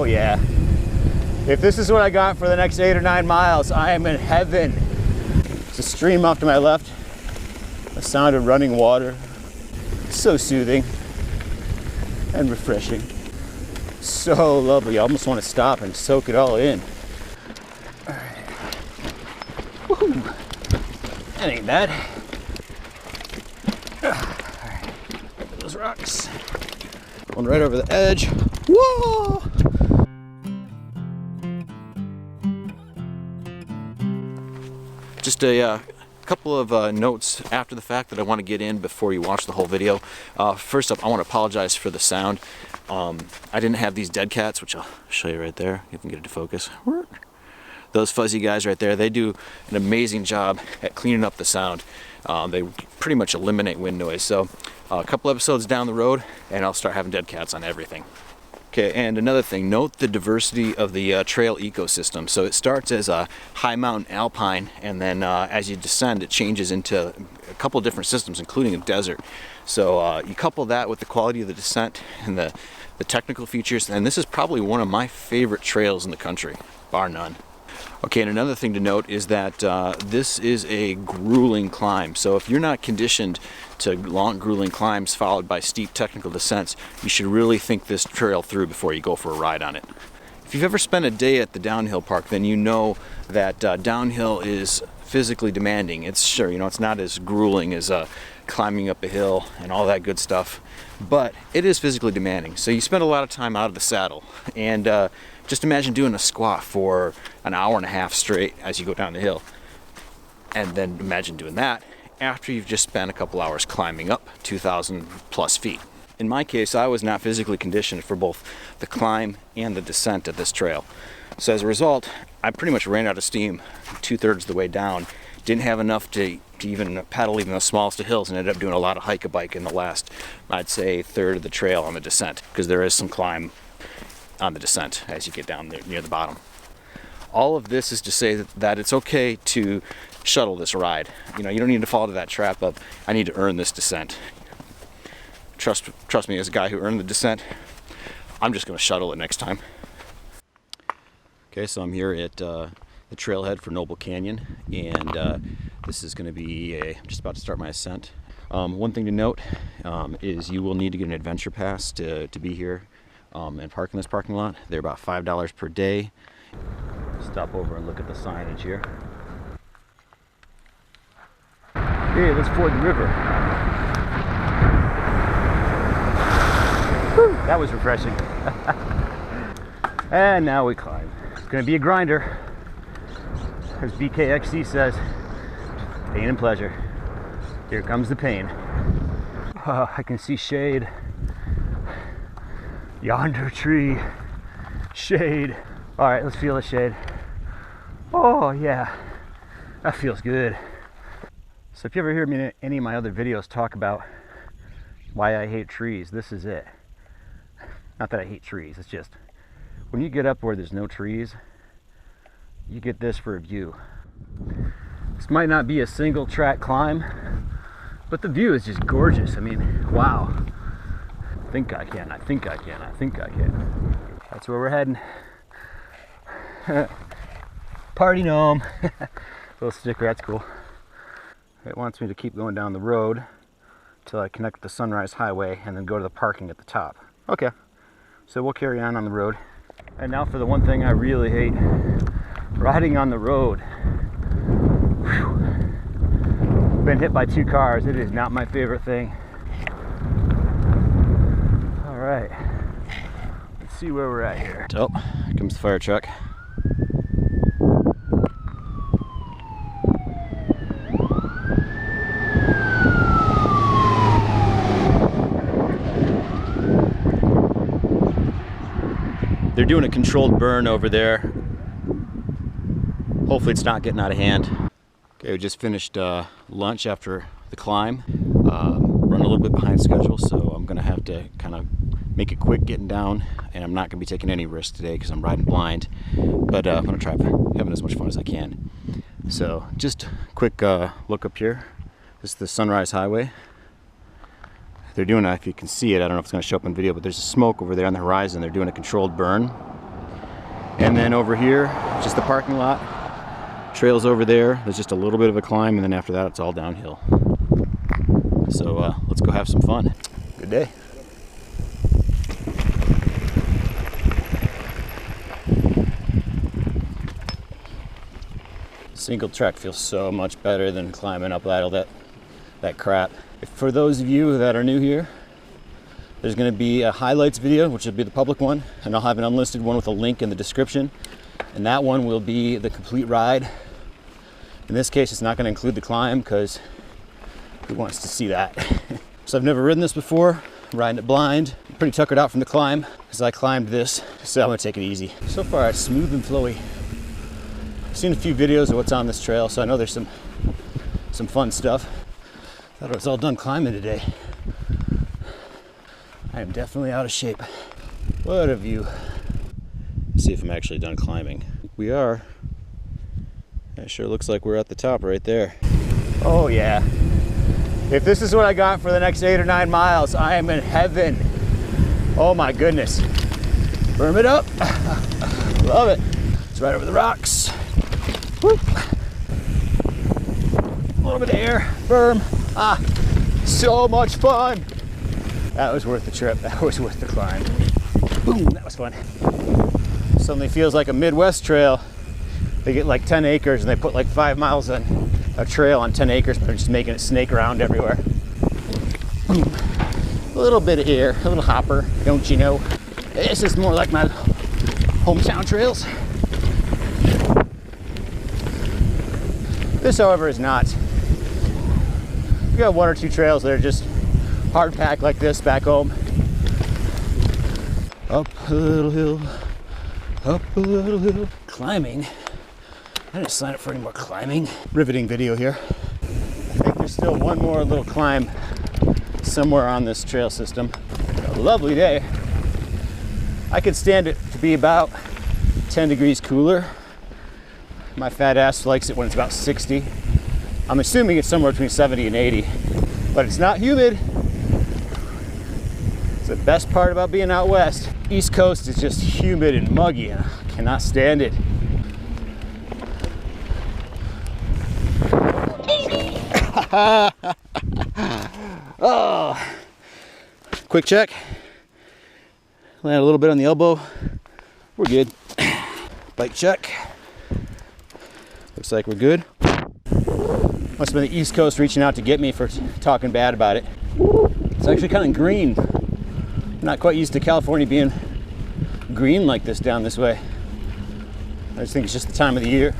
yeah. If this is what I got for the next 8 or 9 miles, I am in heaven. There's a stream off to my left. The sound of running water. So soothing and refreshing. So lovely. I almost want to stop and soak it all in. All right. Woohoo. That ain't bad. All right. Look at those rocks. Going right over the edge. Whoa! Just a couple of notes after the fact that I want to get in before you watch the whole video. First up, I want to apologize for the sound. I didn't have these dead cats, which I'll show you right there. You can get it to focus. Those fuzzy guys right there, they do an amazing job at cleaning up the sound. They pretty much eliminate wind noise. So a couple episodes down the road and I'll start having dead cats on everything. Okay, and another thing, note the diversity of the trail ecosystem. So it starts as a high mountain alpine, and then as you descend, it changes into a couple different systems, including a desert. So you couple that with the quality of the descent and the technical features, and this is probably one of my favorite trails in the country, bar none. Okay, and another thing to note is that this is a grueling climb. So if you're not conditioned to long, grueling climbs followed by steep technical descents, you should really think this trail through before you go for a ride on it. If you've ever spent a day at the downhill park, then you know that downhill is physically demanding. It's sure, you know, it's not as grueling as climbing up a hill and all that good stuff, but it is physically demanding. So you spend a lot of time out of the saddle, and just imagine doing a squat for an hour and a half straight as you go down the hill. And then imagine doing that after you've just spent a couple hours climbing up 2,000 plus feet. In my case, I was not physically conditioned for both the climb and the descent of this trail. So as a result, I pretty much ran out of steam 2/3 of the way down. Didn't have enough to even pedal even the smallest of hills, and ended up doing a lot of hike-a-bike in the last, I'd say, third of the trail on the descent, because there is some climb on the descent as you get down there near the bottom. All of this is to say that it's okay to shuttle this ride. You know, you don't need to fall into that trap of, I need to earn this descent. Trust me, as a guy who earned the descent, I'm just going to shuttle it next time. Okay, so I'm here at the trailhead for Noble Canyon, and this is going to be I'm just about to start my ascent. One thing to note is you will need to get an adventure pass to be here and park in this parking lot. They're about $5 per day. Stop over and look at the signage here. Hey, let's ford the river. Whew, that was refreshing. And now we climb. It's going to be a grinder. As BKXC says, pain and pleasure. Here comes the pain. I can see shade. Yonder tree. Shade. All right, let's feel the shade. Oh yeah, that feels good. So if you ever hear me in any of my other videos talk about why I hate trees, this is it. Not that I hate trees, it's just when you get up where there's no trees, you get this for a view. This might not be a single track climb, but the view is just gorgeous. I mean, wow. I think I can. That's where we're heading. Party gnome. Little sticker, that's cool. It wants me to keep going down the road till I connect with the Sunrise Highway and then go to the parking at the top. Okay, so we'll carry on the road. And now for the one thing I really hate, riding on the road. Whew. Been hit by 2 cars. It is not my favorite thing. All right, let's see where we're at here. Oh, here comes the fire truck. They're doing a controlled burn over there. Hopefully it's not getting out of hand. Okay, we just finished lunch after the climb. Running a little bit behind schedule, so I'm gonna have to kind of make it quick getting down, and I'm not gonna be taking any risks today because I'm riding blind, but I'm gonna try having as much fun as I can. So just a quick look up here. This is the Sunrise Highway. They're doing, if you can see it, I don't know if it's going to show up in video, but there's smoke over there on the horizon. They're doing a controlled burn. And then over here, just the parking lot. Trails over there. There's just a little bit of a climb, and then after that, it's all downhill. So let's go have some fun. Good day. Single track feels so much better than climbing up that crap. For those of you that are new here, there's going to be a highlights video, which will be the public one, and I'll have an unlisted one with a link in the description. And that one will be the complete ride. In this case, it's not going to include the climb because who wants to see that? So I've never ridden this before, I'm riding it blind. I'm pretty tuckered out from the climb because I climbed this, so I'm going to take it easy. So far, it's smooth and flowy. I've seen a few videos of what's on this trail, so I know there's some fun stuff. Thought I was all done climbing today. I am definitely out of shape. What a view. Let's see if I'm actually done climbing. We are. It sure looks like we're at the top right there. Oh yeah. If this is what I got for the next 8 or 9 miles, I am in heaven. Oh my goodness. Berm it up. Love it. It's right over the rocks. Whoop. A little bit of air. Berm. Ah, so much fun. That was worth the trip. That was worth the climb. Boom, that was fun. Suddenly feels like a Midwest trail. They get like 10 acres and they put like 5 miles on a trail on 10 acres, but they're just making it snake around everywhere. Boom. A little bit of air, a little hopper, don't you know? This is more like my hometown trails. This, however, is not. We got 1 or 2 trails that are just hard packed like this back home. Up a little hill, up a little hill. Climbing. I didn't sign up for any more climbing. Riveting video here. I think there's still one more little climb somewhere on this trail system. A lovely day. I could stand it to be about 10 degrees cooler. My fat ass likes it when it's about 60. I'm assuming it's somewhere between 70 and 80, but it's not humid. It's the best part about being out west. East Coast is just humid and muggy, and I cannot stand it. Oh, quick check. Land a little bit on the elbow. We're good. Bike check. Looks like we're good. Must have been the East Coast reaching out to get me for talking bad about it. It's actually kind of green. I'm not quite used to California being green like this down this way. I just think it's just the time of the year.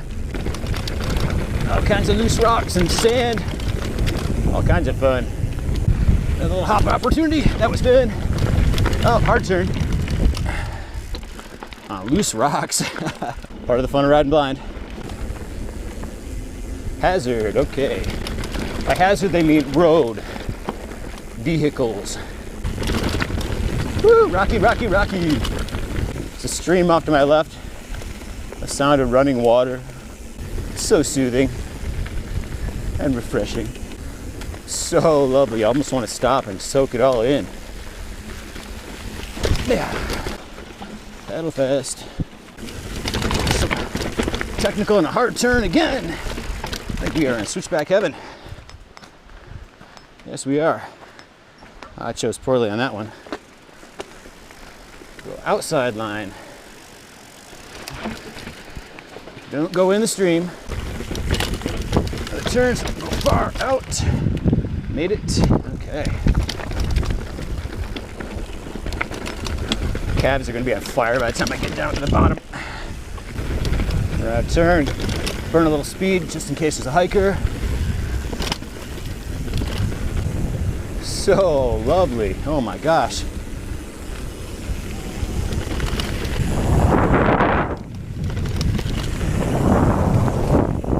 All kinds of loose rocks and sand. All kinds of fun. A little hop opportunity. That was fun. Oh, hard turn. Loose rocks. Part of the fun of riding blind. Hazard, okay. By hazard, they mean road. Vehicles. Woo, rocky, rocky, rocky. It's a stream off to my left. The sound of running water. So soothing and refreshing. So lovely. I almost want to stop and soak it all in. Yeah. Paddle fast. Some technical and a hard turn again. I think we are in switchback heaven. Yes, we are. I chose poorly on that one. Go outside line. Don't go in the stream. The turns don't go far out. Made it. Okay. Calves are going to be on fire by the time I get down to the bottom. Right turn. Burn a little speed just in case there's a hiker. So lovely. Oh my gosh.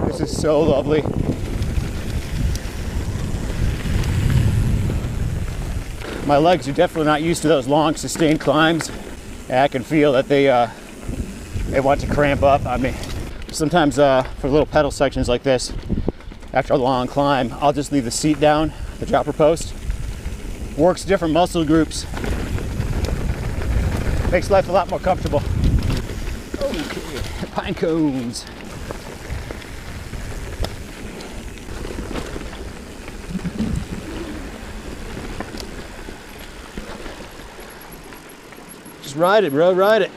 This is so lovely. My legs are definitely not used to those long sustained climbs. I can feel that they want to cramp up on me. Sometimes for little pedal sections like this, after a long climb, I'll just leave the seat down, the dropper post. Works different muscle groups. Makes life a lot more comfortable. Okay, pine cones. Just ride it, bro, ride it.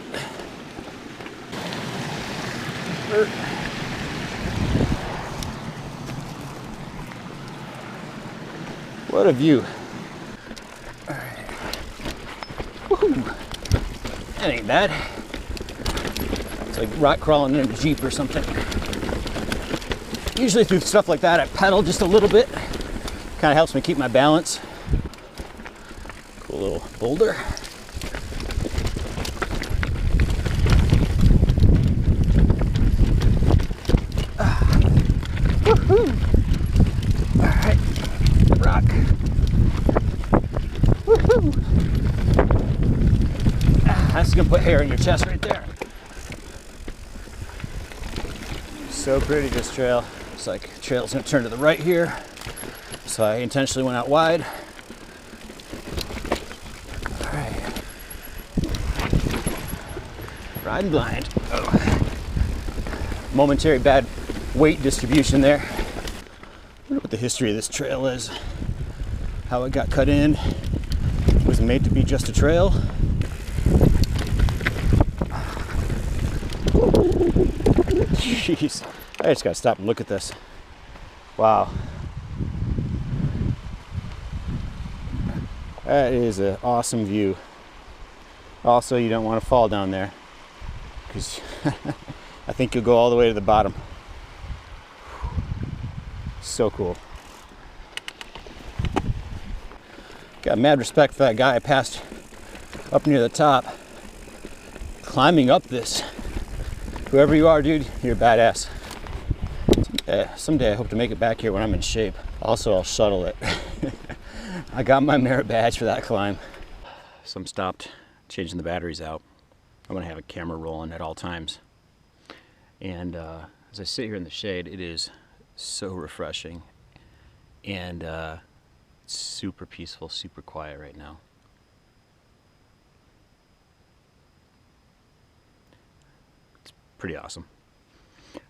What a view. All right. Woohoo. That ain't bad. It's like rock crawling in a Jeep or something. Usually through stuff like that, I pedal just a little bit. Kind of helps me keep my balance. Cool little boulder. Woohoo! All right, rock. Woohoo! That's gonna put hair in your chest right there. So pretty, this trail. It's like the trail's gonna turn to the right here, so I intentionally went out wide. All right, riding blind. Oh. Momentary bad weight distribution there. I wonder what the history of this trail is. How it got cut in. Was it made to be just a trail? Jeez, I just gotta stop and look at this. Wow. That is an awesome view. Also, you don't want to fall down there, because I think you'll go all the way to the bottom. So cool. Got mad respect for that guy I passed up near the top. Climbing up this. Whoever you are, dude, you're a badass. Someday I hope to make it back here when I'm in shape. Also, I'll shuttle it. I got my merit badge for that climb. So I'm stopped changing the batteries out. I'm gonna have a camera rolling at all times. And as I sit here in the shade, it is so refreshing and super peaceful, super quiet right now. It's pretty awesome.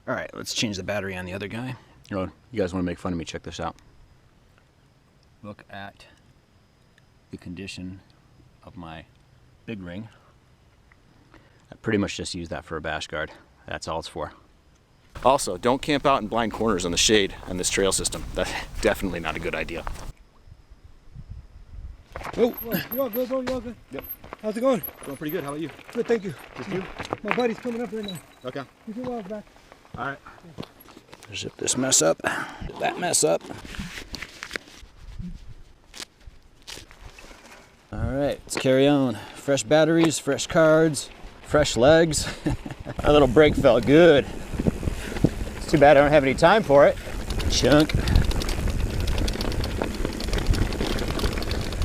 All right, let's change the battery on the other guy. Oh, you guys want to make fun of me? Check this out. Look at the condition of my big ring. I pretty much just use that for a bash guard. That's all it's for. Also, don't camp out in blind corners on the shade on this trail system. That's definitely not a good idea. Oh, you all good, bro? You all good? Yep. How's it going? Going pretty good. How about you? Good, thank you. Just you? My buddy's coming up right now. Okay. You can walk back. All right. Zip this mess up. Zip that mess up. All right, let's carry on. Fresh batteries, fresh cards, fresh legs. That little break felt good. It's too bad I don't have any time for it. Chunk.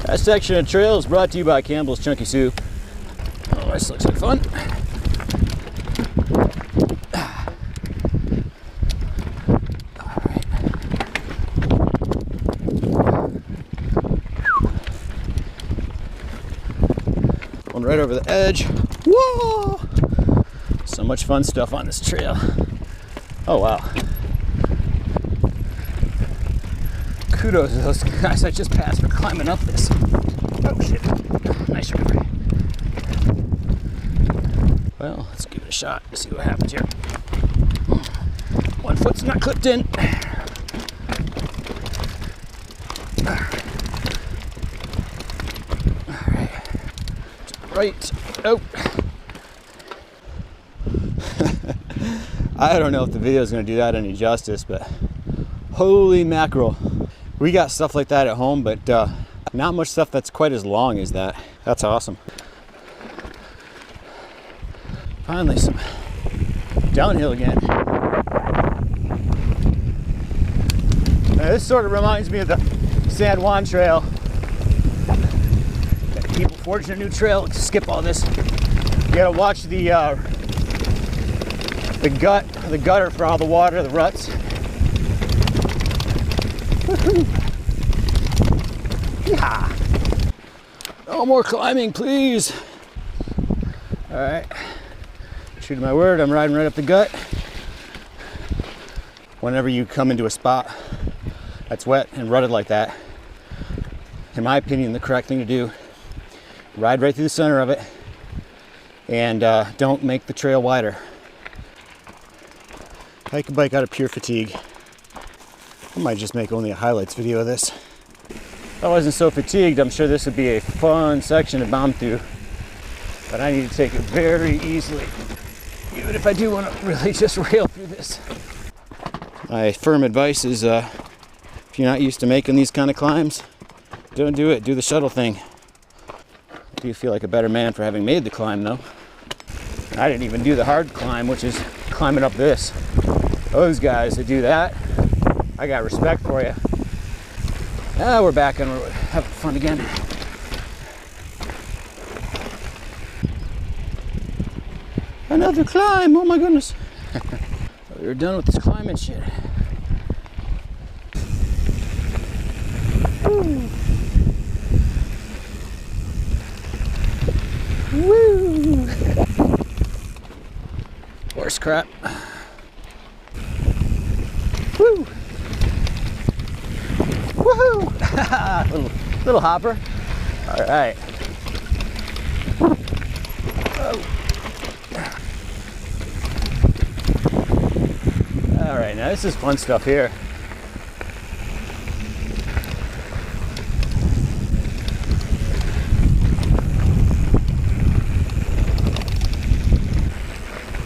That section of trail is brought to you by Campbell's Chunky Soup. Oh, this looks like fun. All right. Going right over the edge. Whoa! So much fun stuff on this trail. Oh, wow. Kudos to those guys I just passed for climbing up this. Oh shit. Nice recovery. Well, let's give it a shot to see what happens here. One foot's not clipped in. Alright. Right. Oh. I don't know if the video is going to do that any justice, but holy mackerel. We got stuff like that at home, but not much stuff that's quite as long as that. That's awesome. Finally some downhill again. Now, this sort of reminds me of the San Juan Trail. Gotta keep a fortunate new trail to skip all this. You gotta watch the gutter for all the water, the ruts. Yeah. No more climbing, please. All right. True to my word, I'm riding right up the gut. Whenever you come into a spot that's wet and rutted like that, in my opinion, the correct thing to do, ride right through the center of it and don't make the trail wider. Hike a bike out of pure fatigue. I might just make only a highlights video of this. If I wasn't so fatigued, I'm sure this would be a fun section to bomb through. But I need to take it very easily, even if I do want to really just rail through this. My firm advice is if you're not used to making these kind of climbs, don't do it. Do the shuttle thing. I do feel like a better man for having made the climb, though. I didn't even do the hard climb, which is climbing up this. Those guys that do that, I got respect for you. Now we're back and we're having fun again. Another climb, oh my goodness. We're done with this climbing shit. Woo. Woo. Horse crap. Woo. Woohoo! little hopper. All right. All right, now this is fun stuff here.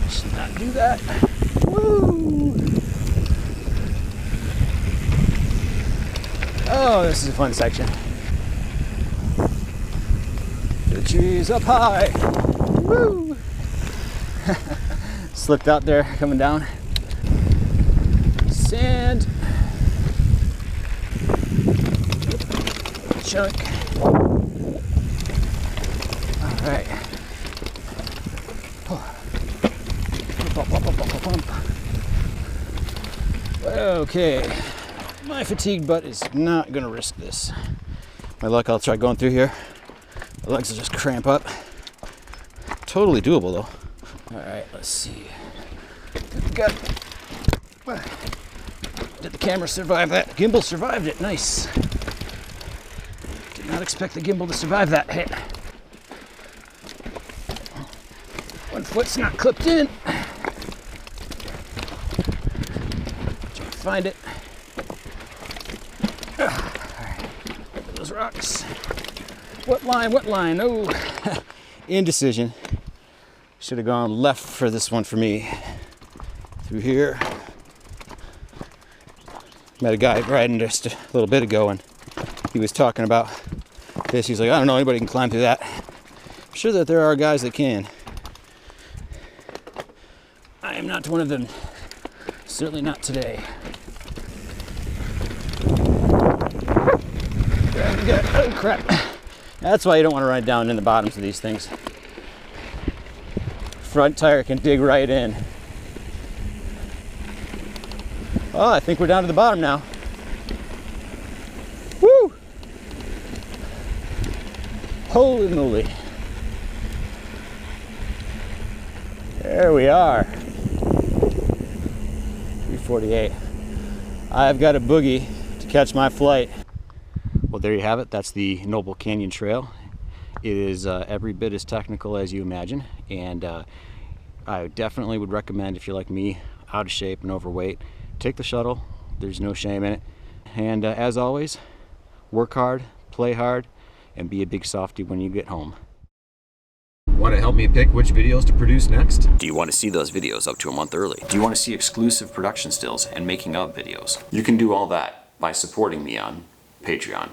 Should not do that. Woo! Oh, this is a fun section. The trees up high. Woo! Slipped out there coming down. Sand. Chunk. All right. Okay. My fatigued butt is not gonna risk this. My luck, I'll try going through here. My legs will just cramp up. Totally doable though. All right, let's see. Did the camera survive that? Gimbal survived it, nice. Did not expect the gimbal to survive that hit. One foot's not clipped in. Try to find it. All right, look at those rocks. What line, what line? Oh, indecision. Should have gone left for this one for me. Through here. Met a guy riding just a little bit ago and he was talking about this. He's like, I don't know, anybody can climb through that. I'm sure that there are guys that can. I am not one of them. Certainly not today. Oh crap. That's why you don't want to ride down in the bottoms of these things. Front tire can dig right in. Oh, I think we're down to the bottom now. Woo! Holy moly. There we are. 348. I've got a boogie to catch my flight. Well, there you have it. That's the Noble Canyon Trail. It is every bit as technical as you imagine, and I definitely would recommend, if you're like me, out of shape and overweight, take the shuttle. There's no shame in it. And as always, work hard, play hard, and be a big softy when you get home. Want to help me pick which videos to produce next? Do you want to see those videos up to a month early? Do you want to see exclusive production stills and making of videos? You can do all that by supporting me on Patreon.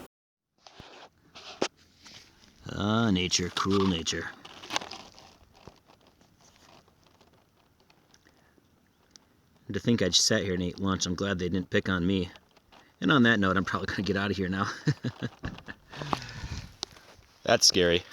Ah, nature, cruel nature. And to think I just sat here and ate lunch, I'm glad they didn't pick on me. And on that note, I'm probably going to get out of here now. That's scary.